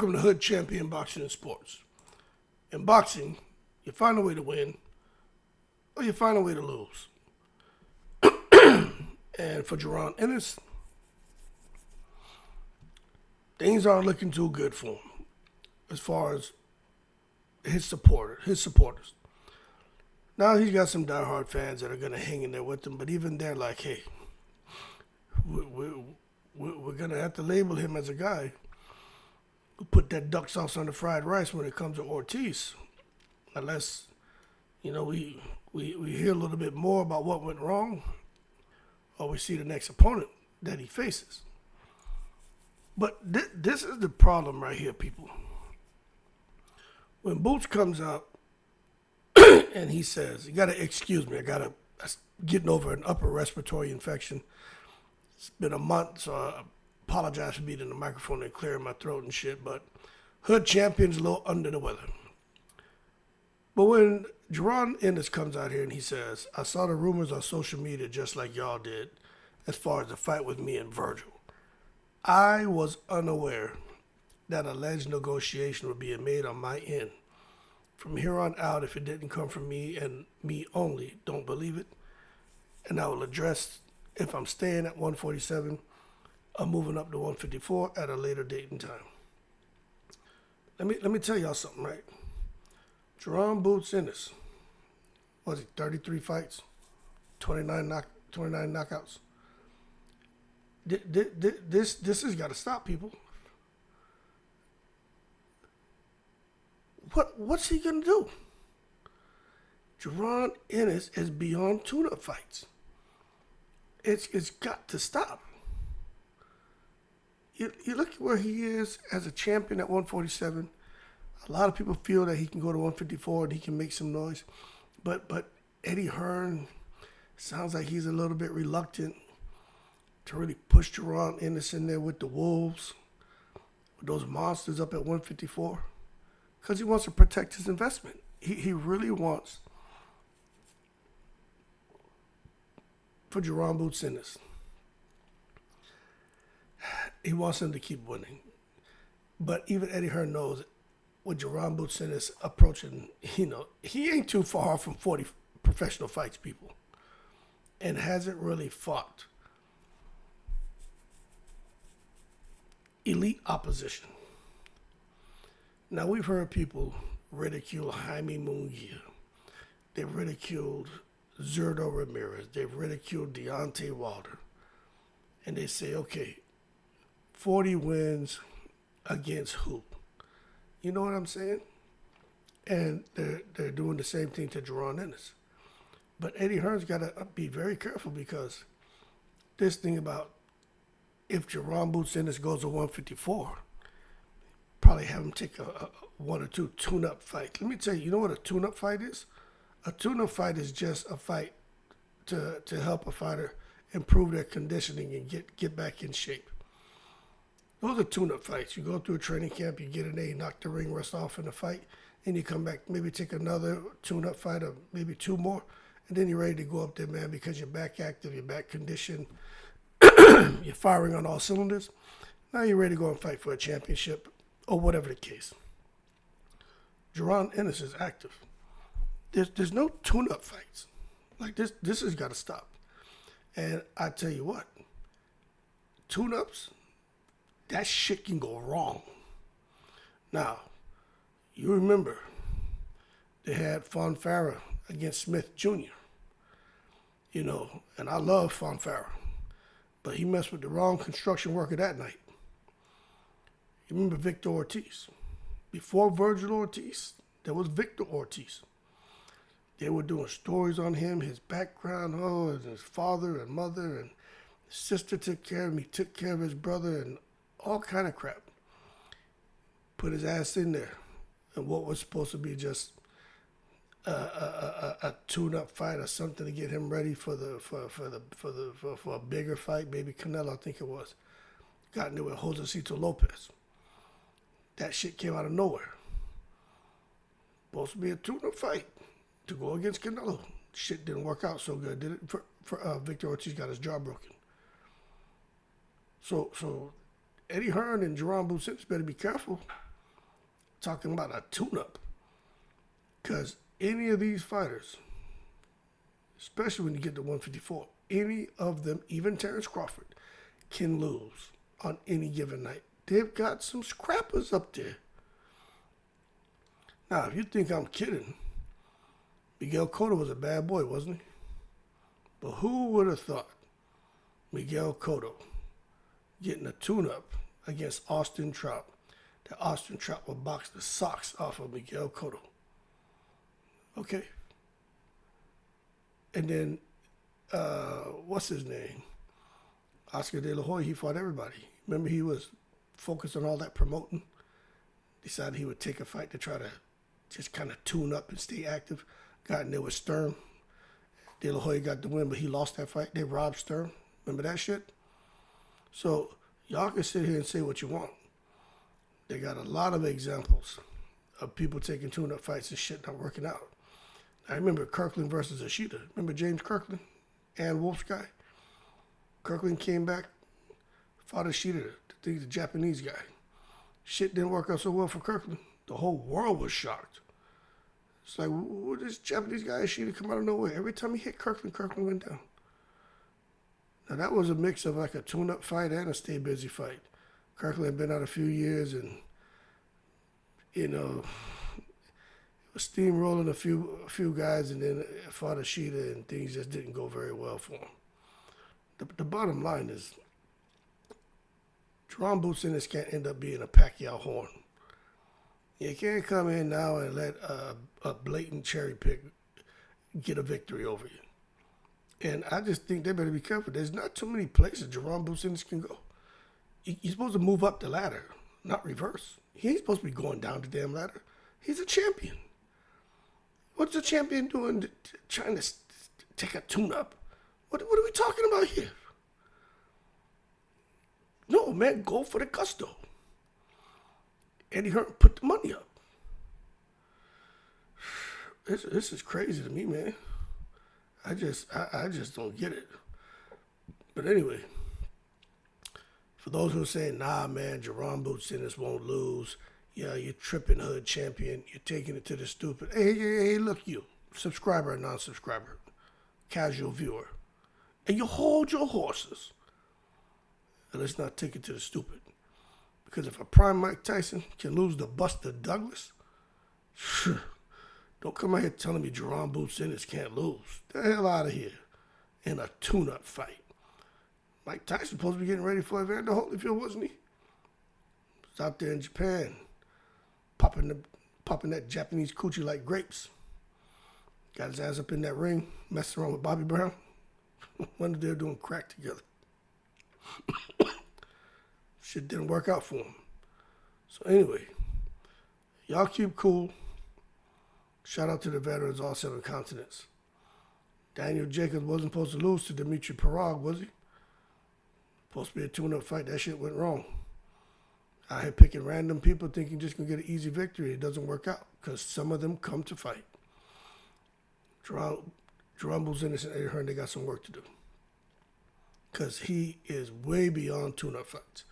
Welcome to Hood Champion Boxing and Sports. In boxing, you find a way to win or you find a way to lose. And for Jaron Ennis, things aren't looking too good for him as far as his supporters. Now he's got some diehard fans that are going to hang in there with him, but even they're like, hey, we're going to have to label him as a guy who put that duck sauce on the fried rice when it comes to Ortiz. Unless, we hear a little bit more about what went wrong, or we see the next opponent that he faces. But this is the problem right here, people. When Boots comes out and he says, you got to excuse me, I'm getting over an upper respiratory infection. It's been a month, so I apologize for being in the microphone and clearing my throat and shit, but Hood Champion's a little under the weather. But when Jaron Ennis comes out here and he says, I saw the rumors on social media just like y'all did as far as the fight with me and Virgil. I was unaware that alleged negotiation was being made on my end. From here on out, if it didn't come from me and me only, don't believe it. And I will address if I'm staying at 147 or moving up to 154 at a later date and time. Let me tell y'all something, right? Jaron Boots Ennis, was he 33 fights, 29 knockouts? This has got to stop, people. What's he gonna do? Jaron Ennis is beyond tune-up fights. It's got to stop. You look at where he is as a champion at 147. A lot of people feel that he can go to 154 and he can make some noise. But Eddie Hearn sounds like he's a little bit reluctant to really push Jaron Ennis in there with the Wolves, with those monsters up at 154, because he wants to protect his investment. He really wants for Jaron Boots Ennis. He wants him to keep winning. But even Eddie Hearn knows with Jaron Boots Ennis approaching, he ain't too far from 40 professional fights, people, and hasn't really fought elite opposition. Now, we've heard people ridicule Jaime Munguia. They've ridiculed Zurdo Ramirez. They've ridiculed Deontay Wilder. And they say, okay, 40 wins against who? You know what I'm saying? And they're doing the same thing to Jaron Ennis. But Eddie Hearn's got to be very careful, because this thing about if Jaron Boots Ennis goes to 154, probably have him take a one or two tune-up fights. Let me tell you, you know what a tune-up fight is? A tune-up fight is just a fight to help a fighter improve their conditioning and get back in shape. Those are tune-up fights. You go through a training camp, you get an A, knock the ring rust off in the fight, and you come back, maybe take another tune-up fight or maybe two more, and then you're ready to go up there, man, because you're back active, you're back conditioned, you're firing on all cylinders. Now you're ready to go and fight for a championship or whatever the case. Jaron Ennis is active. There's no tune-up fights. Like this has got to stop. And I tell you what, tune-ups, that shit can go wrong. Now, you remember they had Fonfara against Smith Jr., and I love Fonfara, but he messed with the wrong construction worker that night. You remember Victor Ortiz? Before Virgil Ortiz, there was Victor Ortiz. They were doing stories on him, his background, and his father and mother, and his sister took care of him, he took care of his brother, and all kind of crap. Put his ass in there. And what was supposed to be just a tune-up fight or something to get him ready for a bigger fight, maybe Canelo, I think it was. Got into it with Josecito Lopez. That shit came out of nowhere. Supposed to be a tune-up fight to go against Canelo. Shit didn't work out so good, did it? Victor Ortiz got his jaw broken. So Eddie Hearn and Jaron Boots Ennis better be careful, talking about a tune-up. Because any of these fighters, especially when you get to 154, any of them, even Terrence Crawford, can lose on any given night. They've got some scrappers up there. Now, if you think I'm kidding, Miguel Cotto was a bad boy, wasn't he? But who would have thought Miguel Cotto getting a tune-up against Austin Trout, that Austin Trout would box the socks off of Miguel Cotto? Okay. And then, what's his name? Oscar De La Hoya, he fought everybody. Remember, he was focused on all that promoting. Decided he would take a fight to try to just kind of tune up and stay active. Got in there with Stern. De La Hoya got the win, but he lost that fight. They robbed Stern. Remember that shit? So, y'all can sit here and say what you want. They got a lot of examples of people taking tune-up fights and shit not working out. I remember Kirkland versus Ishida. Remember James Kirkland and Wolf's guy? Kirkland came back, fought Ishida, the Japanese guy. Shit didn't work out so well for Kirkland. The whole world was shocked. It's like, what this Japanese guy Ishida come out of nowhere? Every time he hit Kirkland, Kirkland went down. Now that was a mix of like a tune-up fight and a stay busy fight. Kirkland had been out a few years and, you know, was steamrolling a few guys and then fought Ishida and things just didn't go very well for him. The bottom line is, Jaron Boots Ennis can't end up being a Pacquiao horn. You can't come in now and let a blatant cherry pick get a victory over you. And I just think they better be careful. There's not too many places Jaron Boots Ennis can go. He's supposed to move up the ladder, not reverse. He ain't supposed to be going down the damn ladder. He's a champion. What's a champion doing trying to take a tune-up? What are we talking about here? No, man, go for the gusto. Eddie Hearn put the money up. This is crazy to me, man. I just don't get it. But anyway, for those who are saying, nah, man, Jaron Boots Ennis won't lose. Yeah, you're tripping, hood champion. You're taking it to the stupid. Hey, look, you, subscriber or non-subscriber, casual viewer. And you hold your horses. And let's not take it to the stupid. Because if a prime Mike Tyson can lose to Buster Douglas, don't come out here telling me Jaron Boots Ennis can't lose. The hell out of here. In a tune-up fight. Mike Tyson supposed to be getting ready for Evander Holyfield, wasn't he? He was out there in Japan, popping that Japanese coochie like grapes. Got his ass up in that ring, messing around with Bobby Brown. Wonder if they were doing crack together. Shit didn't work out for him. So anyway, y'all keep cool. Shout out to the veterans, all 7 continents. Daniel Jacobs wasn't supposed to lose to Dimitri Parag, was he? Supposed to be a tune-up fight. That shit went wrong. Out here picking random people thinking just gonna get an easy victory. It doesn't work out because some of them come to fight. Jaron Boots Ennis and Eddie Hearn, they got some work to do. Because he is way beyond tune-up fights.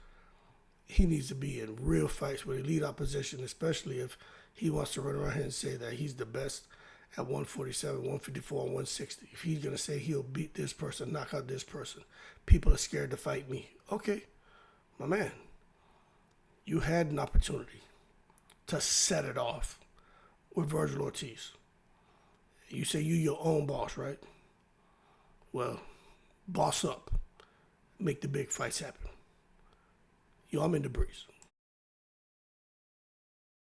He needs to be in real fights with elite opposition, especially if he wants to run around here and say that he's the best at 147, 154, and 160. If he's going to say he'll beat this person, knock out this person, people are scared to fight me. Okay, my man, you had an opportunity to set it off with Virgil Ortiz. You say you your own boss, right? Well, boss up. Make the big fights happen. Yo, I'm in the breeze.